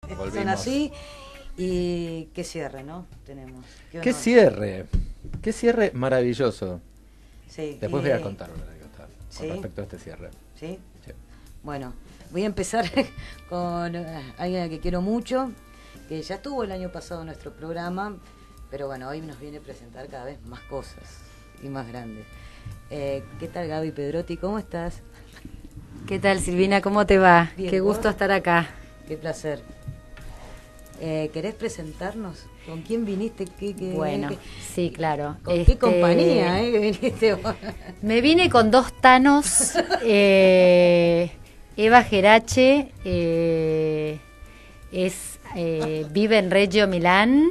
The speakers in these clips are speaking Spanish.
Volvimos. Son así. Y qué cierre, ¿no? Tenemos. Qué cierre maravilloso. Sí. Después voy a contar una anécdota con ¿Sí? respecto a este cierre. ¿Sí? Sí. Bueno, voy a empezar con alguien a que quiero mucho, que ya estuvo el año pasado en nuestro programa, pero bueno, hoy nos viene a presentar cada vez más cosas y más grandes. ¿Qué tal, Gaby Pedrotti? ¿Cómo estás? ¿Qué tal, Silvina? ¿Cómo te va? Bien, Qué ¿vos? gusto estar acá. Qué placer. ¿Querés presentarnos? ¿Con quién viniste? Bueno, sí, claro. ¿Con qué compañía que viniste vos? Me vine con dos tanos. Eva Gerace vive en Reggio Milán,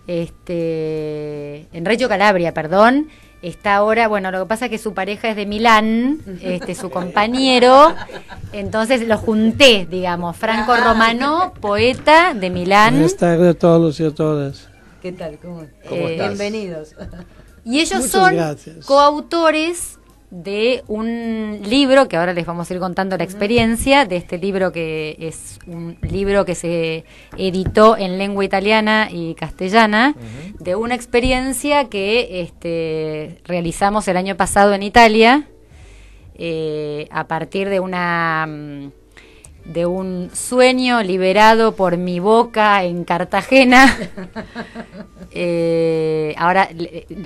en Reggio Calabria, perdón. Está ahora, bueno, lo que pasa es que su pareja es de Milán, su compañero, entonces lo junté, digamos, Franco Romano, poeta de Milán. Buenas tardes a todos y a todas. ¿Qué tal? ¿Cómo estás? Bienvenidos. Y ellos Muchas son gracias. coautores de un libro, que ahora les vamos a ir contando la experiencia, de este libro que es un libro que se editó en lengua italiana y castellana, de una experiencia que realizamos el año pasado en Italia, a partir de un sueño liberado por mi boca en Cartagena. Ahora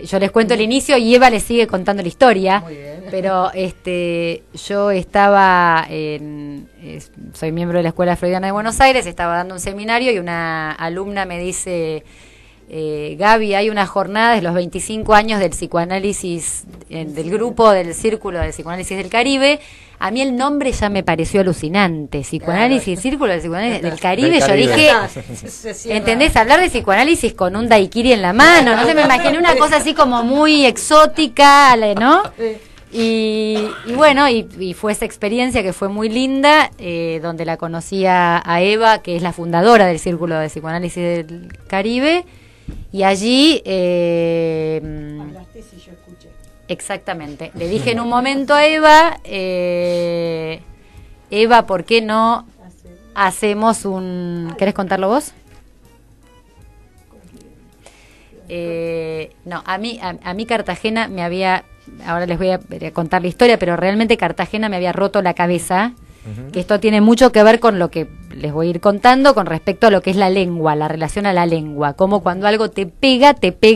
yo les cuento el inicio y Eva les sigue contando la historia. Muy bien. Pero yo estaba soy miembro de la Escuela Freudiana de Buenos Aires, estaba dando un seminario y una alumna me dice: Gaby, hay una jornada de los 25 años del psicoanálisis, del grupo del Círculo del Psicoanálisis del Caribe. A mí el nombre ya me pareció alucinante. Psicoanálisis, Círculo del Psicoanálisis del Caribe. Yo dije, ¿entendés? Hablar de psicoanálisis con un daiquiri en la mano. No sé, me imaginé una cosa así como muy exótica, ¿no? Y bueno, y fue esa experiencia que fue muy linda, donde la conocí a Eva, que es la fundadora del Círculo de Psicoanálisis del Caribe. Y allí Hablaste si yo escuché. exactamente, le dije en un momento a Eva, Eva, ¿por qué no hacemos un... ¿Querés contarlo vos? No, a mí Cartagena me había... Ahora les voy a contar la historia, pero realmente Cartagena me había roto la cabeza. Que esto tiene mucho que ver con lo que les voy a ir contando con respecto a lo que es la lengua, la relación a la lengua, como cuando algo te pega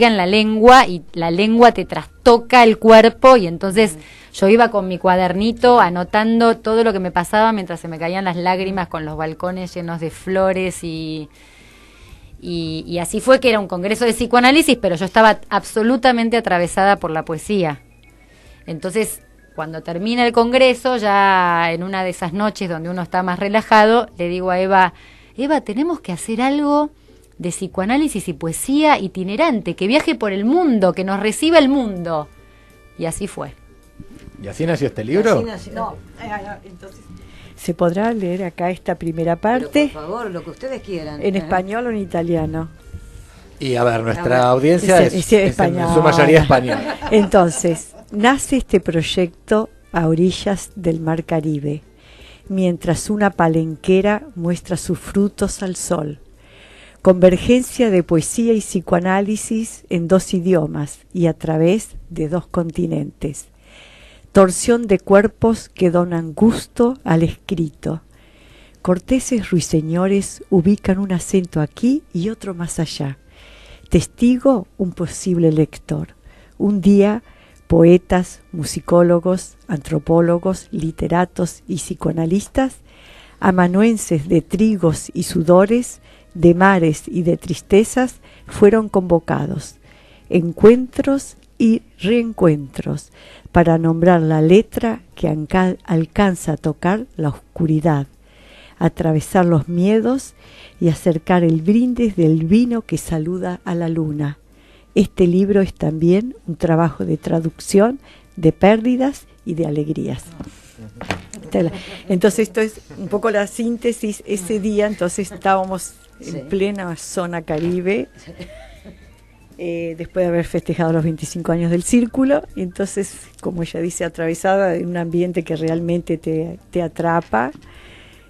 en la lengua y la lengua te trastoca el cuerpo, y entonces yo iba con mi cuadernito anotando todo lo que me pasaba mientras se me caían las lágrimas con los balcones llenos de flores y así fue, que era un congreso de psicoanálisis, pero yo estaba absolutamente atravesada por la poesía. Entonces, cuando termina el congreso, ya en una de esas noches donde uno está más relajado, le digo a Eva, tenemos que hacer algo de psicoanálisis y poesía itinerante, que viaje por el mundo, que nos reciba el mundo. Y así fue. ¿Y así nació este libro? No, entonces... ¿Se podrá leer acá esta primera parte? Pero por favor, lo que ustedes quieran. ¿En español o en italiano? Y a ver, nuestra audiencia es español. en su mayoría española. Entonces, nace este proyecto a orillas del Mar Caribe, mientras una palenquera muestra sus frutos al sol. Convergencia de poesía y psicoanálisis en dos idiomas y a través de dos continentes. Torsión de cuerpos que donan gusto al escrito. Corteses ruiseñores ubican un acento aquí y otro más allá. Testigo, un posible lector. Un día, poetas, musicólogos, antropólogos, literatos y psicoanalistas, amanuenses de trigos y sudores, de mares y de tristezas, fueron convocados. Encuentros y reencuentros, para nombrar la letra que alcanza a tocar la oscuridad, atravesar los miedos y acercar el brindis del vino que saluda a la luna. Este libro es también un trabajo de traducción de pérdidas y de alegrías. Entonces esto es un poco la síntesis. Ese día entonces estábamos en plena zona Caribe, después de haber festejado los 25 años del Círculo, y entonces, como ella dice, atravesada de un ambiente que realmente te atrapa,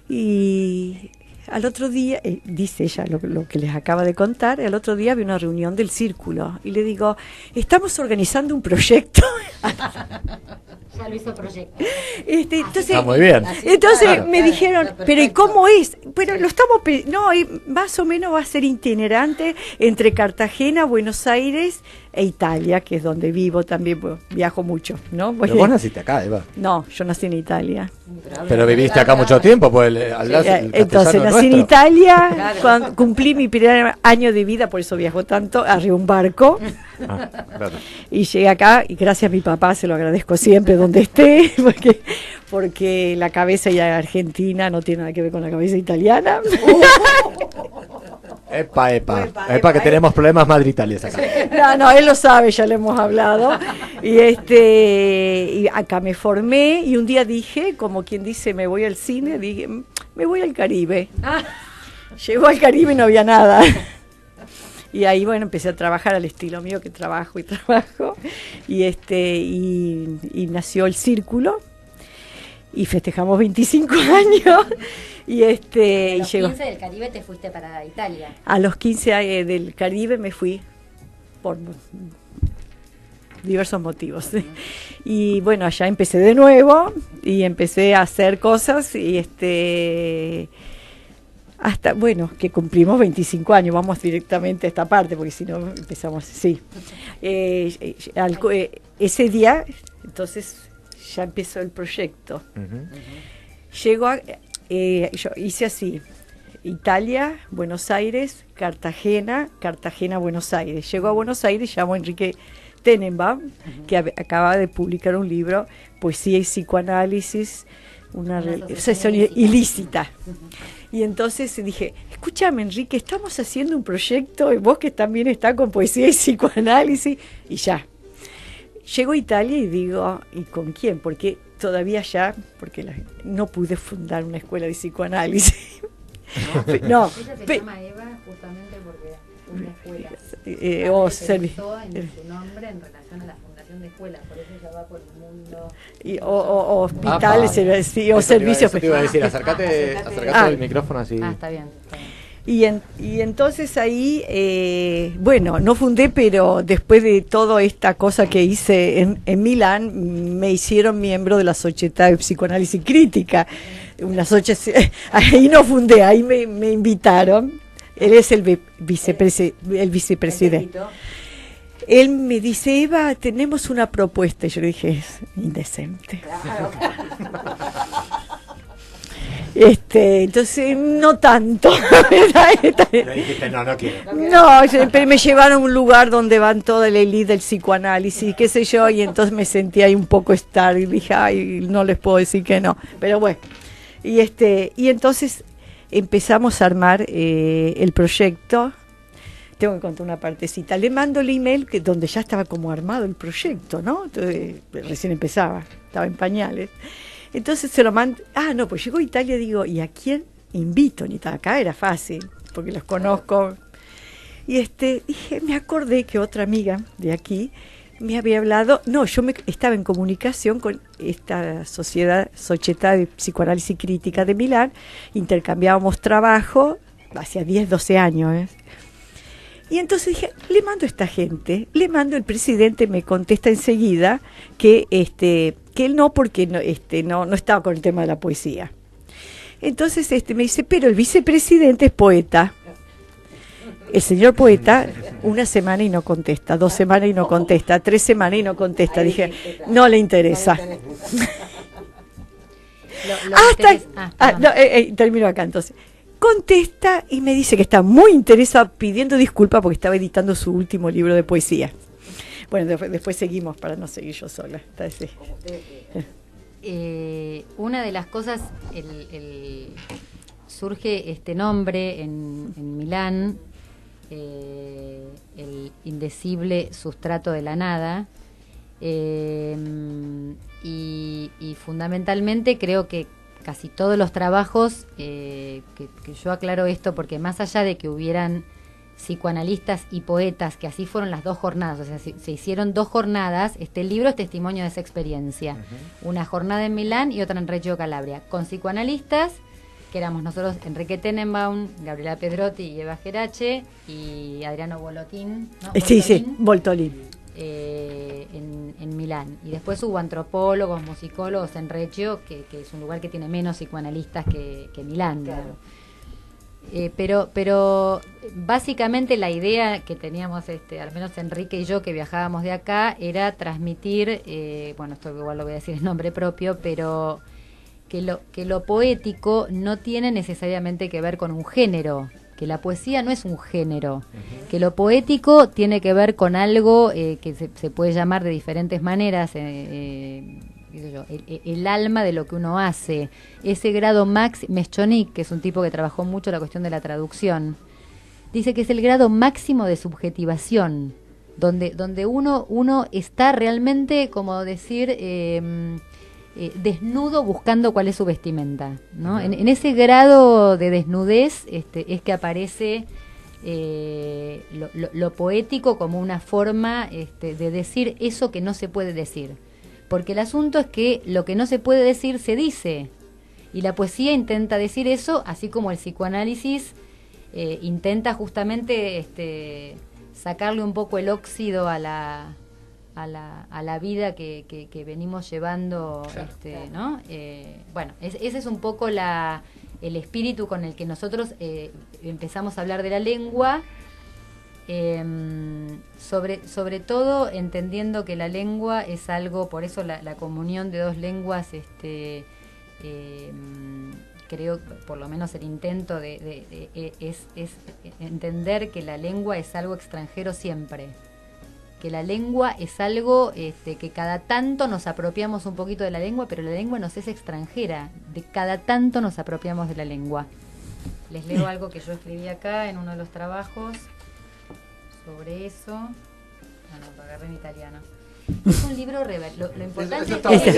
y al otro día, dice ella lo que les acaba de contar, al otro día había una reunión del círculo y le digo, estamos organizando un proyecto. Ya lo hizo proyecto. Entonces, está muy bien. Entonces Claro. me dijeron, pero ¿y cómo es? Bueno, lo estamos, no, más o menos va a ser itinerante entre Cartagena, Buenos Aires e Italia, que es donde vivo también, pues, viajo mucho, ¿no? Pero vos naciste acá, Eva. No, yo nací en Italia. Pero viviste acá mucho tiempo, pues hablás el Entonces castellano nací en nuestro. Italia, Claro. cuando cumplí mi primer año de vida, por eso viajo tanto, arriba un barco Ah, claro. y llegué acá y gracias a mi papá, se lo agradezco siempre donde esté, porque la cabeza ya argentina no tiene nada que ver con la cabeza italiana. Epa, que tenemos problemas Madrid-Italia acá. No, él lo sabe, ya le hemos hablado. Y acá me formé y un día dije, como quien dice, me voy al cine, dije, me voy al Caribe. Llegó al Caribe y no había nada. Y ahí, bueno, empecé a trabajar al estilo mío, que trabajo. Y nació el Círculo. Y festejamos 25 años. Y A los llegó. 15 del Caribe te fuiste para Italia. A los 15 del Caribe me fui por diversos motivos. Y bueno, allá empecé de nuevo y empecé a hacer cosas y hasta, bueno, que cumplimos 25 años, vamos directamente a esta parte, porque si no empezamos, sí. Ese día, entonces, ya empezó el proyecto. Llego yo hice así, Italia, Buenos Aires, Cartagena, Buenos Aires. Llego a Buenos Aires, llamo a Enrique Tenenbaum, que acaba de publicar un libro, Poesía y Psicoanálisis, una asociación ilícita. Y entonces dije, escúchame Enrique, estamos haciendo un proyecto, y vos que también estás con Poesía y Psicoanálisis, y ya. Llego a Italia y digo, ¿y con quién? Porque todavía ya, porque no pude fundar una escuela de psicoanálisis. No. Ella se llama Eva justamente porque fue una escuela. Pensó en su nombre en relación a la fundación de escuelas, por eso ella va por el mundo. O hospitales, o servicios. Eso te iba a decir, acércate al micrófono así. Está bien. Y entonces ahí, bueno, no fundé, pero después de toda esta cosa que hice en Milán, me hicieron miembro de la Sociedad de Psicoanálisis Crítica. Ahí no fundé, ahí me invitaron. Él es el vicepresidente. Él me dice, Eva, tenemos una propuesta. Y yo le dije, es indecente. Claro. Entonces, no tanto. Le dijiste, no quiero. No, pero me llevaron a un lugar donde van toda la élite del psicoanálisis, qué sé yo, y entonces me sentí ahí un poco estar y dije, ay, no les puedo decir que no. Pero bueno, y entonces empezamos a armar el proyecto. Tengo que contar una partecita. Le mando el email donde ya estaba como armado el proyecto, ¿no? Entonces, recién empezaba, estaba en pañales. Entonces se lo mando. No, pues llegó a Italia, digo, ¿y a quién invito? Ni acá era fácil, porque los conozco. Y dije, me acordé que otra amiga de aquí me había hablado. No, yo estaba en comunicación con esta Sociedad de Psicoanálisis Crítica de Milán, intercambiábamos trabajo, hacía 10, 12 años, Y entonces dije, le mando a esta gente, el presidente me contesta enseguida que él no, porque no estaba con el tema de la poesía. Entonces me dice, pero el vicepresidente es poeta. El señor poeta, 1 semana y no contesta, 2 semanas y no contesta, 3 semanas y no contesta. Dije, no le interesa. Termino acá entonces. Contesta y me dice que está muy interesado, pidiendo disculpas porque estaba editando su último libro de poesía. Bueno, después seguimos para no seguir yo sola. Una de las cosas, surge este nombre en Milán, el indecible sustrato de la nada, y fundamentalmente creo que casi todos los trabajos, que yo aclaro esto porque más allá de que hubieran psicoanalistas y poetas, que así fueron las 2 jornadas, o sea, se hicieron 2 jornadas, este libro es testimonio de esa experiencia, una jornada en Milán y otra en Reggio Calabria, con psicoanalistas que éramos nosotros, Enrique Tenenbaum, Gabriela Pedrotti y Eva Gerace, y Adriano Bolotín, ¿no? Voltolin. En Milán. Y después hubo antropólogos, musicólogos en Reggio, que es un lugar que tiene menos psicoanalistas que Milán. Claro. Pero básicamente la idea que teníamos, al menos Enrique y yo, que viajábamos de acá, era transmitir, bueno, esto igual lo voy a decir en nombre propio, pero que lo poético no tiene necesariamente que ver con un género, que la poesía no es un género, que lo poético tiene que ver con algo que se puede llamar de diferentes maneras, el alma de lo que uno hace. Ese grado Meschonic, que es un tipo que trabajó mucho la cuestión de la traducción, dice que es el grado máximo de subjetivación, donde uno está realmente, como decir, desnudo buscando cuál es su vestimenta, ¿no? En ese grado de desnudez es que aparece lo poético como una forma de decir eso que no se puede decir. Porque el asunto es que lo que no se puede decir se dice. Y la poesía intenta decir eso, así como el psicoanálisis intenta justamente sacarle un poco el óxido a la vida que venimos llevando, claro. ¿No? Bueno, ese es un poco el espíritu con el que nosotros empezamos a hablar de la lengua, sobre todo entendiendo que la lengua es algo, por eso la comunión de dos lenguas, creo, por lo menos el intento es entender que la lengua es algo extranjero siempre, que la lengua es algo que cada tanto nos apropiamos un poquito de la lengua, pero la lengua nos es extranjera, de cada tanto nos apropiamos de la lengua. Les leo algo que yo escribí acá en uno de los trabajos sobre eso. Lo agarré en italiano. Es un libro lo importante es que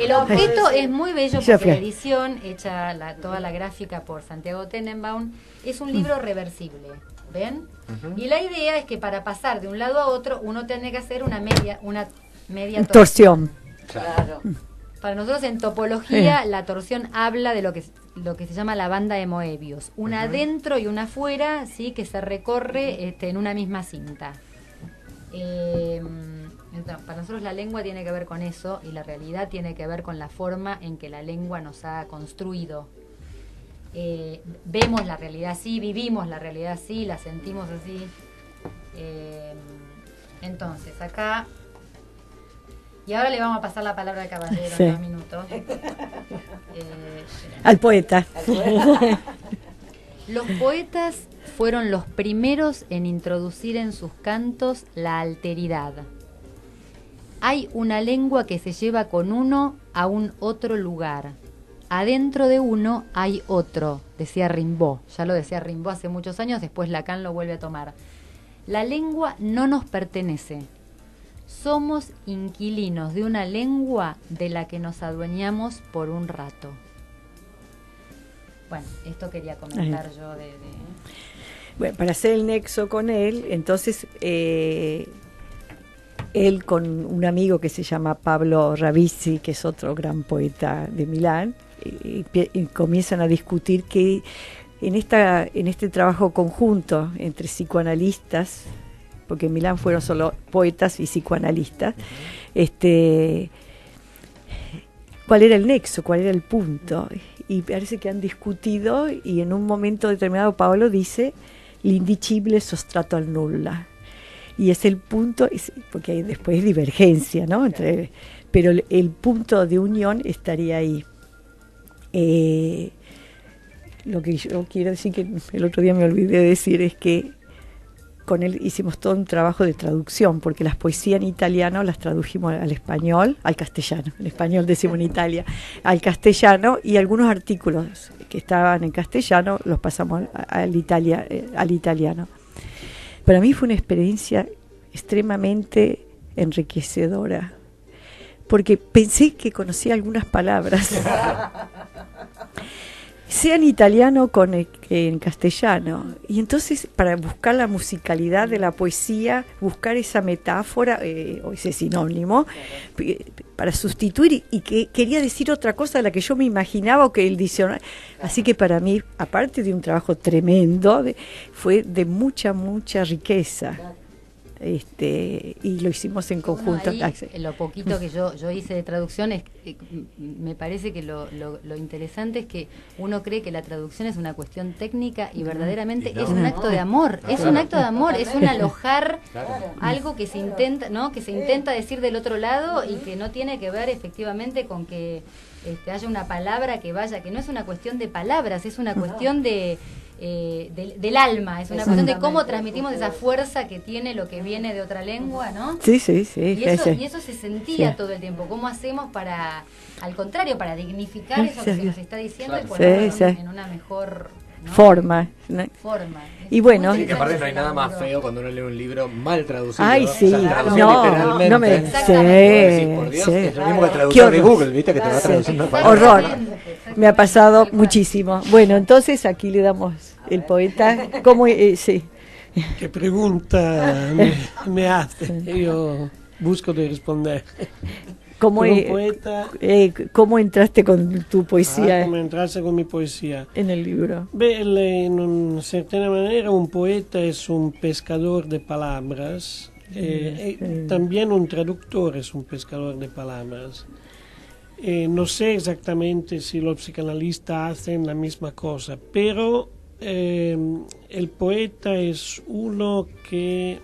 el objeto es muy bello porque la edición, hecha toda la gráfica por Santiago Tenenbaum, es un libro reversible. ¿Ven? Y la idea es que para pasar de un lado a otro uno tiene que hacer una media torsión. Claro. Para nosotros en topología la torsión habla de lo que se llama la banda de Moebius, una adentro y una afuera, ¿sí? Que se recorre en una misma cinta. Entonces, para nosotros la lengua tiene que ver con eso, y la realidad tiene que ver con la forma en que la lengua nos ha construido. Vemos la realidad así, vivimos la realidad así, la sentimos así. Entonces, acá... Y ahora le vamos a pasar la palabra al caballero en 2 minutos. Al poeta. Los poetas fueron los primeros en introducir en sus cantos la alteridad. Hay una lengua que se lleva con uno a un otro lugar. Adentro de uno hay otro, decía Rimbaud. Ya lo decía Rimbaud hace muchos años, después Lacan lo vuelve a tomar. La lengua no nos pertenece. Somos inquilinos de una lengua de la que nos adueñamos por un rato. Bueno, esto quería comentar yo Bueno, para hacer el nexo con él, entonces él con un amigo que se llama Pablo Ravizzi, que es otro gran poeta de Milán, y comienzan a discutir que en este trabajo conjunto entre psicoanalistas, porque en Milán fueron solo poetas y psicoanalistas, cuál era el nexo, cuál era el punto, y parece que han discutido, y en un momento determinado Pablo dice l'indicible sostrato al nulla, y es el punto, porque hay después divergencia, ¿no? Pero el punto de unión estaría ahí. Lo que yo quiero decir, que el otro día me olvidé de decir, es que con él hicimos todo un trabajo de traducción, porque las poesías en italiano las tradujimos al español, al castellano, en español decimos en Italia, al castellano, y algunos artículos que estaban en castellano los pasamos al italiano. Para mí fue una experiencia extremadamente enriquecedora, porque pensé que conocía algunas palabras, sea en italiano que en castellano. Y entonces, para buscar la musicalidad de la poesía, buscar esa metáfora o ese sinónimo, para sustituir, y que quería decir otra cosa de la que yo me imaginaba o que el diccionario. Así que para mí, aparte de un trabajo tremendo, fue de mucha riqueza. Y lo hicimos en conjunto. Ahí, lo poquito que yo hice de traducción me parece que lo interesante es que uno cree que la traducción es una cuestión técnica y verdaderamente es un acto de amor, es un acto de amor, es un alojar algo que se intenta, ¿no? Que se intenta decir del otro lado y que no tiene que ver efectivamente con que haya una palabra que vaya, que no es una cuestión de palabras, es una cuestión del alma, es una cuestión de cómo transmitimos esa fuerza que tiene lo que viene de otra lengua, ¿no? Sí. Y eso se sentía todo el tiempo. ¿Cómo hacemos para, al contrario, para dignificar eso que se nos está diciendo y ponerlo en una mejor, ¿no? forma? Y bueno, sí, que aparte no hay nada más feo cuando uno lee un libro mal traducido. Ay, sí, literalmente. no me Por Dios, es lo mismo que el traductor de Google, ¿viste? Que te va traduciendo horror. Me ha pasado muchísimo. Bueno, entonces aquí le damos el poeta. ¿Cómo? Sí. ¿Qué pregunta me hace? Yo busco de responder. ¿Cómo entraste con tu poesía? ¿Cómo entraste con mi poesía? En el libro. En una cierta manera un poeta es un pescador de palabras. También un traductor es un pescador de palabras. No sé exactamente si los psicanalistas hacen la misma cosa, pero el poeta es uno que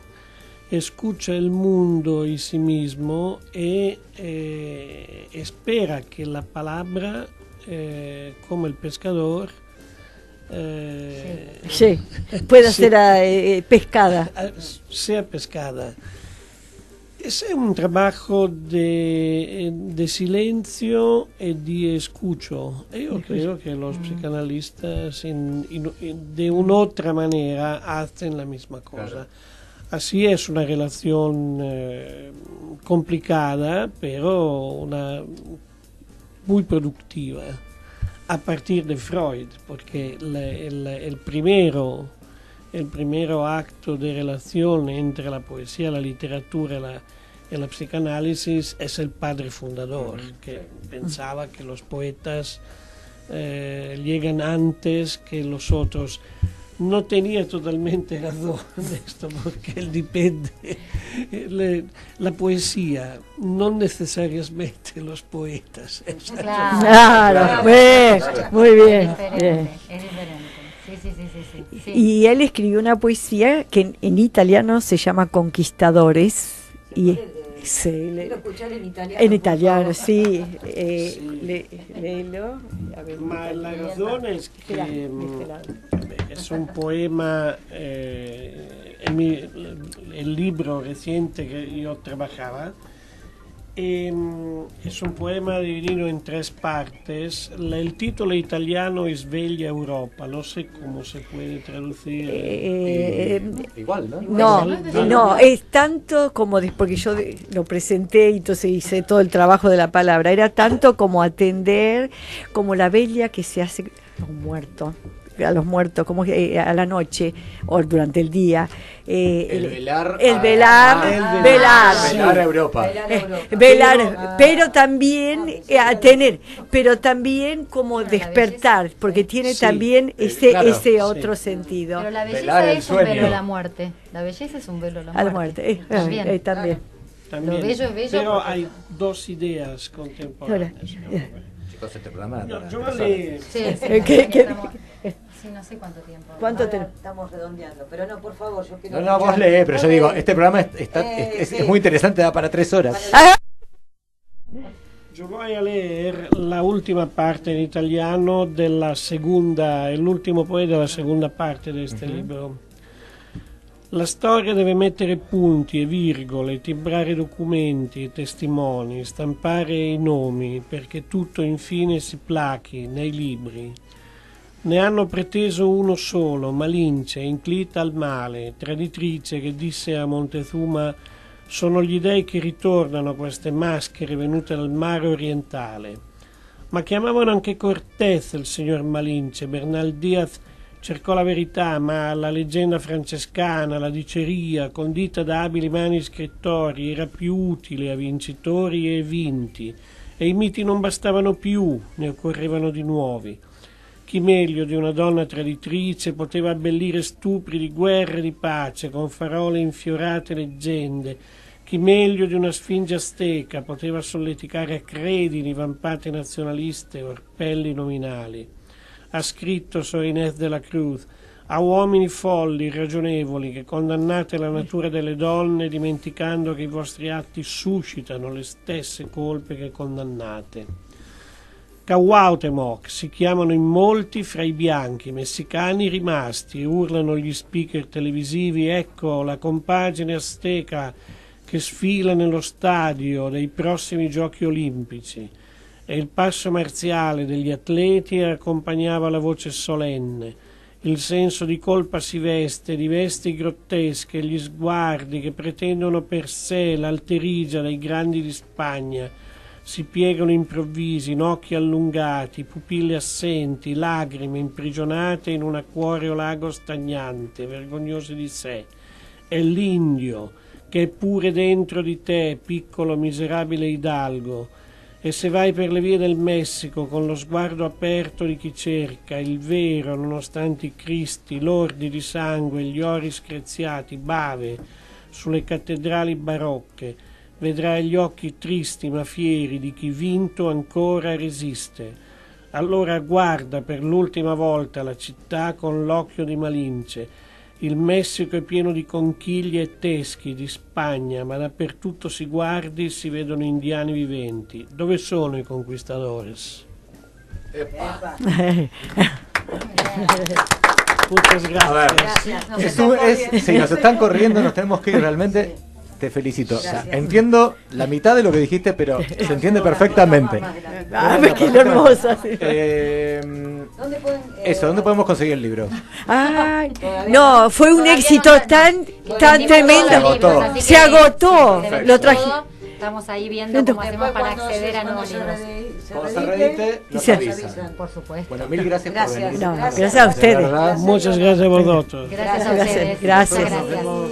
escucha el mundo y sí mismo y espera que la palabra, como el pescador, pueda ser pescada. Sea pescada. Es un trabajo de silencio y de escucho. Yo creo que los psicanalistas de una otra manera hacen la misma cosa. Claro. Así es una relación complicada, pero muy productiva, a partir de Freud, porque el primero acto de relación entre la poesía, la literatura y la psicanálisis es el padre fundador, que pensaba que los poetas llegan antes que los otros. No tenía totalmente razón de esto, porque él depende. La poesía, no necesariamente los poetas. Claro, muy bien. Es diferente. Sí. Y él escribió una poesía que en italiano se llama Conquistadores. Quiero escuchar en italiano. En italiano, sí. Léelo. La razón es que es un poema, el libro reciente que yo trabajaba, es un poema dividido en 3 partes. El título italiano es Sveglia Europa, no sé cómo se puede traducir. Igual, ¿no? No, es tanto como, porque yo lo presenté y entonces hice todo el trabajo de la palabra, era tanto como atender, como la vela que se hace a los muertos, como a la noche o durante el día. Velar a Europa. Pero también pero también como despertar, porque tiene también ese otro sentido. Pero la belleza es un velo a la muerte. La belleza es un velo a la muerte. También. Lo bello es bello. Pero hay 2 ideas contemporáneas. Chicos, este programa Sí, no sé cuánto tiempo. ¿Cuánto estamos redondeando? Pero no, por favor, yo quiero... No, vos lees, pero yo digo, este programa es muy interesante, da para 3 horas. Yo voy a leer la última parte en italiano el último poema della seconda parte di questo libro. La storia deve mettere punti e virgole, timbrare documenti e testimoni, stampare i nomi, perché tutto infine si plachi nei libri. Ne hanno preteso uno solo, Malince, inclita al male, traditrice che disse a Montezuma: sono gli dei che ritornano queste maschere venute dal mare orientale. Ma chiamavano anche Cortés il signor Malinche. Bernal Diaz cercò la verità, ma la leggenda francescana, la diceria, condita da abili mani scrittori, era più utile a vincitori e vinti, e i miti non bastavano più, ne occorrevano di nuovi. Chi meglio di una donna traditrice poteva abbellire stupri di guerra e di pace con farole infiorate leggende? Chi meglio di una sfinge azteca poteva solleticare a credini vampate nazionaliste e orpelli nominali? Ha scritto Sor Inés de la Cruz: a uomini folli, irragionevoli, che condannate la natura delle donne dimenticando che i vostri atti suscitano le stesse colpe che condannate. Cuauhtémoc si chiamano in molti fra i bianchi, messicani rimasti, urlano gli speaker televisivi: ecco la compagine azteca che sfila nello stadio dei prossimi giochi olimpici, e il passo marziale degli atleti accompagnava la voce solenne. Il senso di colpa si veste di vesti grottesche, gli sguardi che pretendono per sé l'alterigia dei grandi di Spagna si piegano improvvisi, in occhi allungati, pupille assenti, lagrime imprigionate in un acquoreo lago stagnante, vergognose di sé. È l'indio che è pure dentro di te, piccolo miserabile hidalgo, e se vai per le vie del Messico con lo sguardo aperto di chi cerca il vero, nonostante i cristi, lordi di sangue, gli ori screziati, bave sulle cattedrali barocche, vedrai gli occhi tristi ma fieri di chi vinto ancora resiste. Allora guarda per l'ultima volta la città con l'occhio di Malinche. Il Messico è pieno di conchiglie e teschi di Spagna, ma dappertutto si guardi si vedono indiani viventi. Dove sono i conquistadores? Muchas gracias. Si nos están corriendo, nos tenemos que ir realmente. Te felicito. O sea, entiendo la mitad de lo que dijiste, pero se entiende perfectamente. Qué hermosa. ¿Dónde podemos conseguir el libro? Ay, no, fue un éxito tan tremendo. Se agotó. Lo traje. Estamos ahí viendo cómo hacemos para acceder a nuevos libros. Cuando se reedite, nos avisan. Por supuesto. Bueno, mil gracias por venir. No, gracias a ustedes. Verdad. Muchas gracias a vosotros. Gracias a ustedes. Gracias.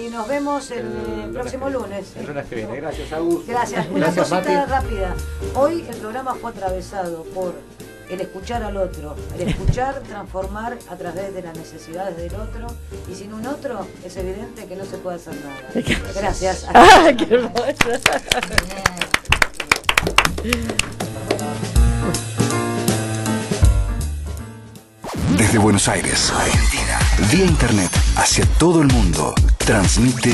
Y nos vemos el próximo lunes. El lunes que viene. Gracias, Agus. Gracias. Una Gracias, cosita Mati. rápida. Hoy el programa fue atravesado por el escuchar al otro, el escuchar, transformar a través de las necesidades del otro, y sin un otro es evidente que no se puede hacer nada. Gracias. Qué hermoso. Desde Buenos Aires, Argentina, vía internet hacia todo el mundo, transmite